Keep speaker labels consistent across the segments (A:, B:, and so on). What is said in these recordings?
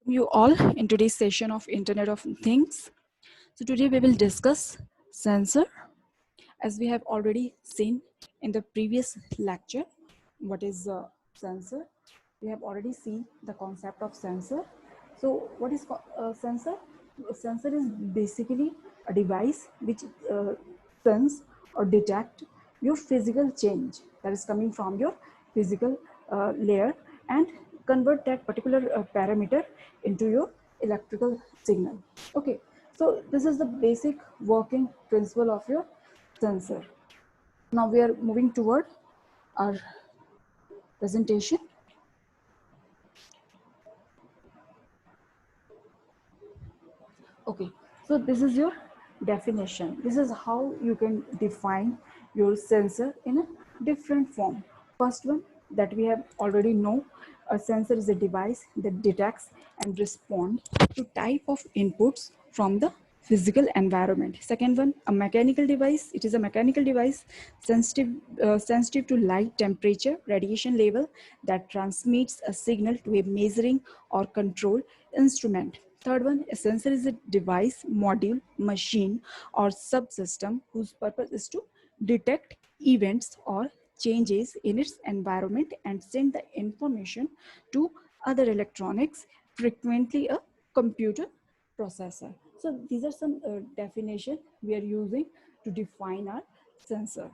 A: You all in today's session of Internet of Things. So today we will discuss sensor. As we have already seen in the previous lecture, what is a sensor? We have already seen the concept of sensor. So what is a sensor? A sensor is basically a device which sense or detect your physical change that is coming from your physical layer and convert that particular parameter into your electrical signal. Okay, so this is the basic working principle of your sensor. Now we are moving toward our presentation. Okay, so this is your definition. This is how you can define your sensor in a different form. First one that we have already know, a sensor is a device that detects and responds to type of inputs from the physical environment. Second one, a mechanical device. It is a mechanical device sensitive to light, temperature, radiation level that transmits a signal to a measuring or control instrument. Third one, a sensor is a device, module, machine, or subsystem whose purpose is to detect events or changes in its environment and send the information to other electronics, frequently a computer processor. So these are some definition we are using to define our sensor.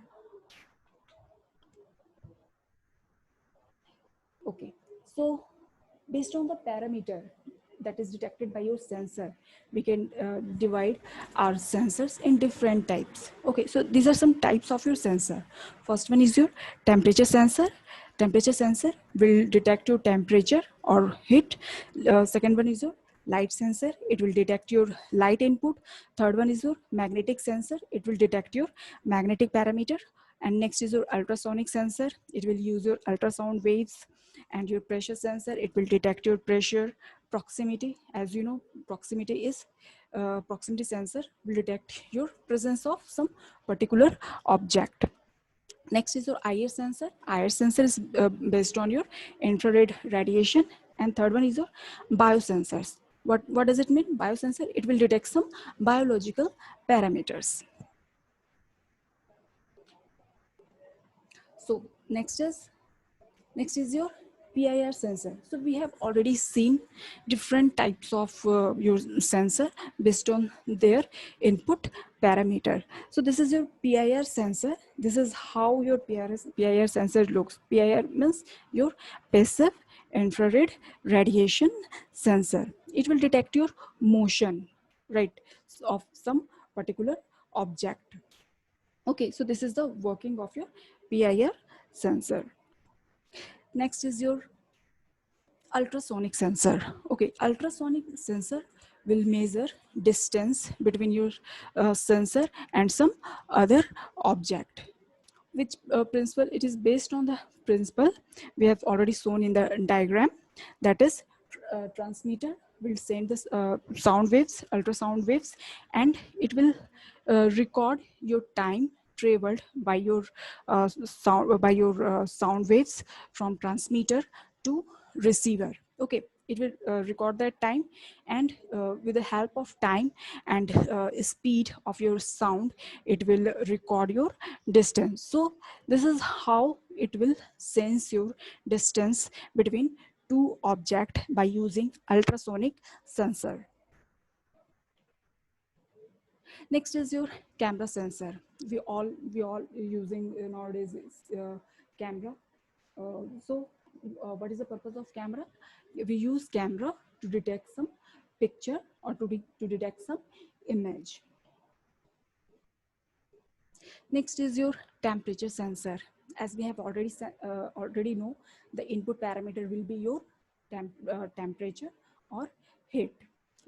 A: Okay, so based on the parameter that is detected by your sensor, we can divide our sensors in different types. Okay, so these are some types of your sensor. First one is your temperature sensor. Temperature sensor will detect your temperature or heat. Second one is your light sensor. It will detect your light input. Third one is your magnetic sensor. It will detect your magnetic parameter. And next is your ultrasonic sensor. It will use your ultrasound waves. And your pressure sensor, it will detect your pressure. Proximity, as you know, proximity sensor will detect your presence of some particular object. Next is your IR sensor. IR sensor is based on your infrared radiation. And third one is your biosensors. What does it mean? Biosensor, it will detect some biological parameters. So next is your PIR sensor. So we have already seen different types of your sensor based on their input parameter. So this is your PIR sensor. This is how your PIR sensor looks. PIR means your passive infrared radiation sensor. It will detect your motion, right, of some particular object. Okay, so this is the working of your PIR sensor. Next is your ultrasonic sensor. Okay, ultrasonic sensor will measure distance between your sensor and some other object. Which principle? It is based on the principle we have already shown in the diagram. That is, transmitter will send the sound waves, ultrasound waves, and it will record your time traveled by your sound waves from transmitter to receiver. Okay, it will record that time, and with the help of time and speed of your sound, it will record your distance. So this is how it will sense your distance between two objects by using ultrasonic sensor. Next is your camera sensor. We all using nowadays camera. What is the purpose of camera? We use camera to detect some picture or to detect some image. Next is your temperature sensor. As we have already know, the input parameter will be your temperature or heat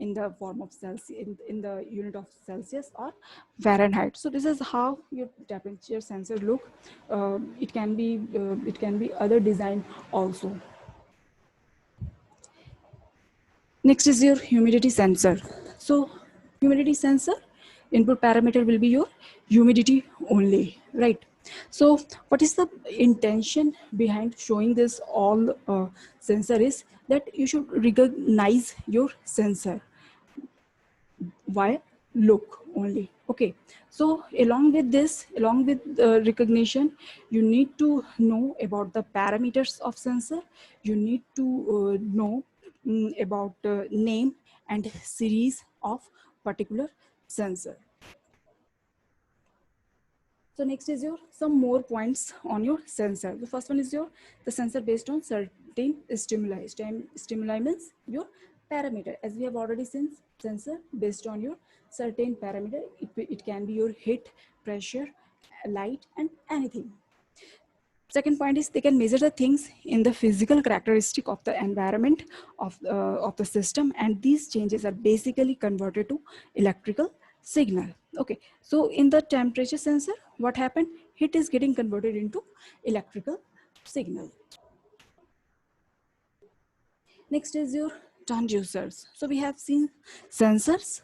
A: in the form of Celsius, in the unit of Celsius or Fahrenheit. So this is how your temperature sensor look. It can be other design also. Next is your humidity sensor. So humidity sensor input parameter will be your humidity only, right? So what is the intention behind showing this all sensor is that you should recognize your sensor. Why? Look only. Okay, so along with this, along with recognition, you need to know about the parameters of sensor. You need to know about name and series of particular sensor. So next is your some more points on your sensor. The first one is your the sensor based on certain stimuli. Stimuli means your parameter. As we have already seen, sensor based on your certain parameter. It can be your heat, pressure, light, and anything. Second point is they can measure the things in the physical characteristic of the environment of the system, and these changes are basically converted to electrical signal. Okay, so in the temperature sensor, what happened? Heat is getting converted into electrical signal. Next is your transducers. So we have seen sensors.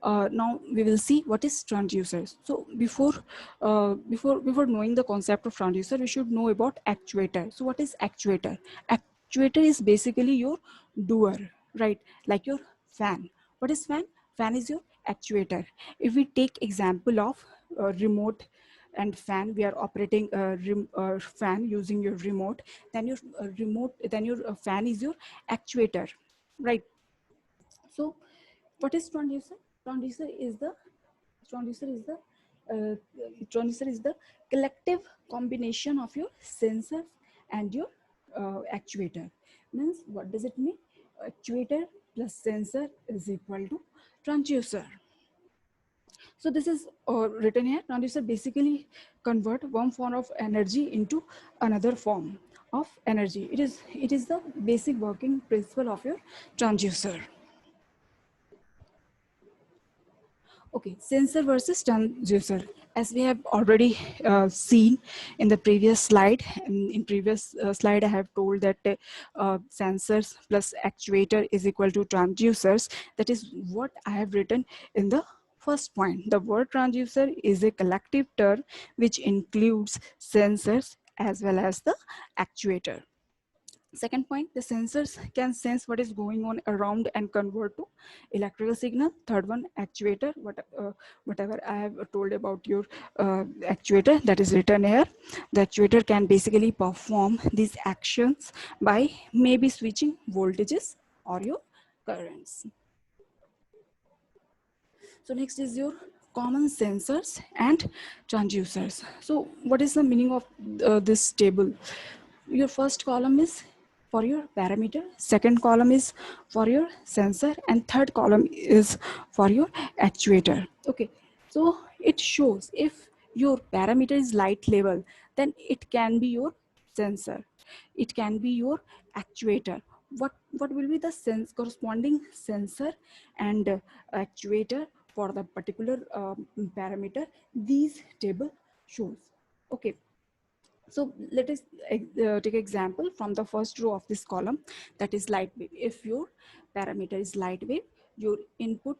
A: Now we will see what is transducers. So before knowing the concept of transducer, we should know about actuator. So what is actuator? Actuator is basically your doer, right? Like your fan. What is fan? Fan is your actuator. If we take example of remote and fan, we are operating a fan using your remote, then your fan is your actuator, right? So what is transducer? Transducer is the transducer is the uh, transducer is the collective combination of your sensors and your actuator. Means what does it mean? Actuator plus sensor is equal to transducer. So this is written here. Transducer basically convert one form of energy into another form of energy. It is the basic working principle of your transducer. Okay, sensor versus transducer. As we have already seen in the previous slide, in previous slide I have told that sensors plus actuator is equal to transducers. That is what I have written in the first point. The word transducer is a collective term which includes sensors as well as the actuator. Second point, the sensors can sense what is going on around and convert to electrical signal. Third one, actuator, whatever I have told about your actuator that is written here. The actuator can basically perform these actions by maybe switching voltages or your currents. So next is your common sensors and transducers. So what is the meaning of this table? Your first column is for your parameter, second column is for your sensor, and third column is for your actuator. Okay, so it shows if your parameter is light level, then it can be your sensor, it can be your actuator. What will be the corresponding sensor and actuator for the particular parameter these table shows? Okay, so let us take example from the first row of this column, that is light wave. If your parameter is light wave, your input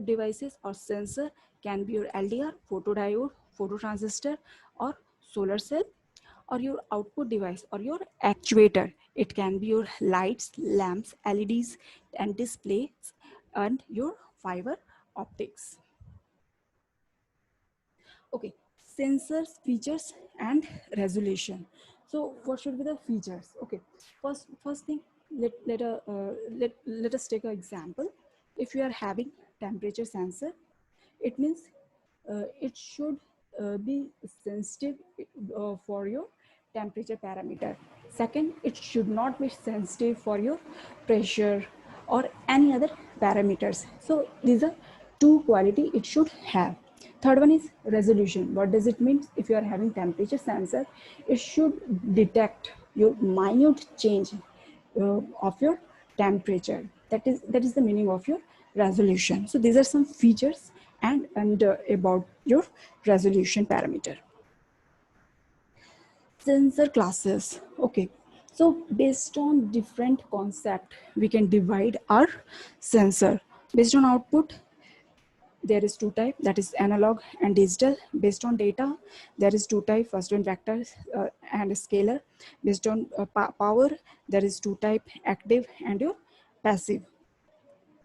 A: devices or sensor can be your LDR, photodiode, phototransistor, or solar cell, or your output device or your actuator. It can be your lights, lamps, LEDs, and displays, and your fiber optics. Okay, sensors, features, and resolution. So what should be the features? Okay, first thing, let us take an example. If you are having temperature sensor, it means it should be sensitive for your temperature parameter. Second, it should not be sensitive for your pressure or any other parameters. So these are two quality it should have. Third one is resolution. What does it mean? If you are having temperature sensor, it should detect your minute change of your temperature. That is the meaning of your resolution. So these are some features and about your resolution parameter. Sensor classes. Okay, so based on different concept, we can divide our sensor based on output. there is two type, that is analog and digital. Based on data, there is two type, first one vectors and scalar. Based on power, there is two type, active and your passive.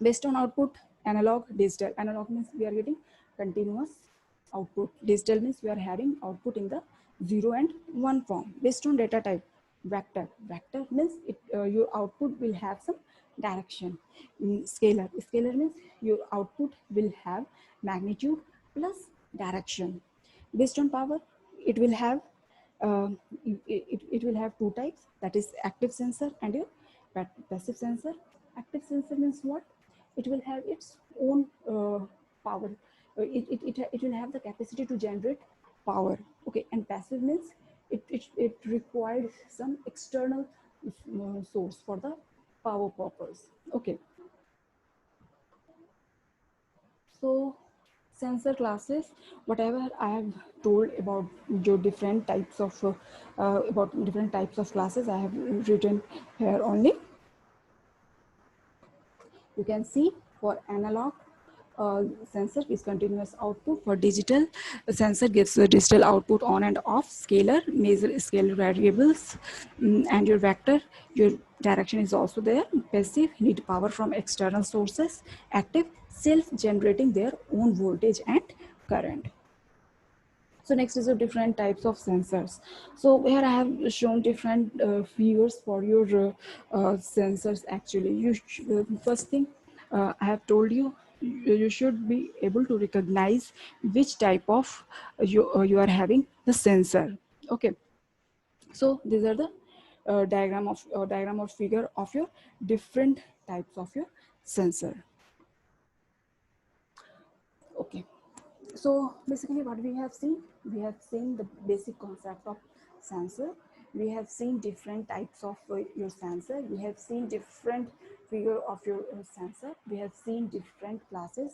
A: Based on output, analog, digital. Analog means we are getting continuous output. Digital means we are having output in the 0 and 1 form. Based on data type, vector. Vector means your output will have some direction. Scalar. Scalar means your output will have magnitude plus direction. Based on power, it will have uh, it will have two types, that is active sensor and your passive sensor. Active sensor means what? It will have its own power. It will have the capacity to generate power. Okay, and passive means it requires some external source for the power purpose. Okay, so sensor classes, whatever I have told about your different types of classes, I have written here only. You can see for analog sensor is continuous output. For digital, the sensor gives the digital output on and off. Scalar, measure scalar variables, and your vector, your direction is also there. Passive, need power from external sources. Active, self-generating their own voltage and current. So next is the different types of sensors. So here I have shown different figures for your sensors. Actually, first thing I have told you, you should be able to recognize which type of you are having the sensor. Okay, so these are the diagram or figure of your different types of your sensor. Okay, so basically what we have seen the basic concept of sensor. We have seen different types of your sensor. We have seen different figure of your sensor. We have seen different classes.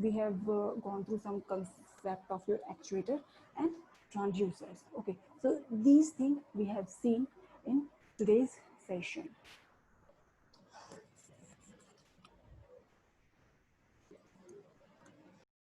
A: We have gone through some concept of your actuator and transducers. Okay, so these things we have seen in today's session.